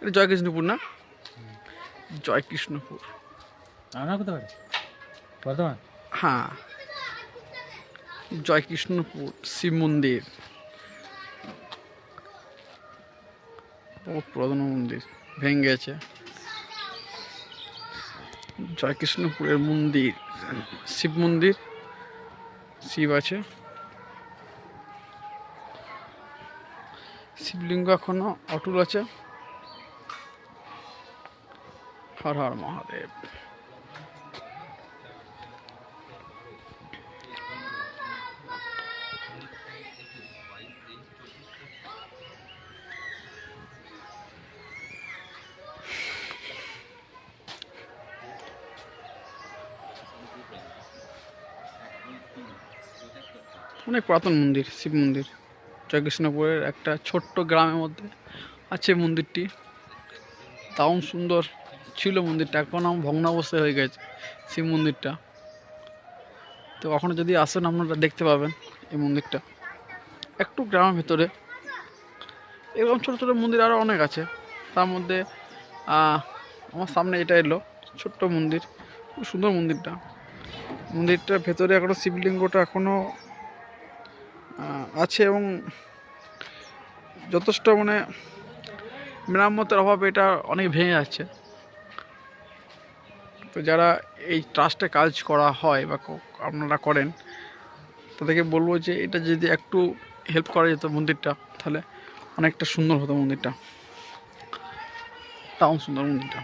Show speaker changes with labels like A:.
A: এটা জয়কৃষ্ণপুর না? জয়কৃষ্ণপুর
B: আমরা কোথায় বাড়ি? বর্ধমান।
A: হ্যাঁ, জয়কৃষ্ণপুর শিব মন্দির, বহুত পুরাতন মন্দির, ভেঙে গেছে। জয়কৃষ্ণপুরের মন্দির, শিব মন্দির, শিব আছে, শিবলিঙ্গ এখনো অটুট আছে। হর হর মহাদেব। অনেক পুরাতন মন্দির, শিব মন্দির। জয়কৃষ্ণপুরের একটা ছোট্ট গ্রামের মধ্যে আছে মন্দিরটি। দারুণ সুন্দর ছিল মন্দিরটা, এখন ভগ্নাবস্থায় হয়ে গেছে শিব মন্দিরটা। তো কখনো যদি আসেন আপনারা দেখতে পাবেন এই মন্দিরটা, একটু গ্রামের ভেতরে। এরকম ছোটো ছোটো মন্দির আরও অনেক আছে। তার মধ্যে আমার সামনে এটা এলো ছোট্ট মন্দির, খুব সুন্দর মন্দিরটা। মন্দিরটার ভেতরে এখনও শিবলিঙ্গটা এখনও আছে এবং যথেষ্ট মানে মেরামতের অভাবে এটা অনেক ভেঙে যাচ্ছে। তো যারা এই ট্রাস্টে কাজ করা হয় বা আপনারা করেন, তাদেরকে বলবো যে এটা যদি একটু হেল্প করা যেত মন্দিরটা, তাহলে অনেকটা সুন্দর হতো মন্দিরটা, দারুণ সুন্দর মন্দিরটা।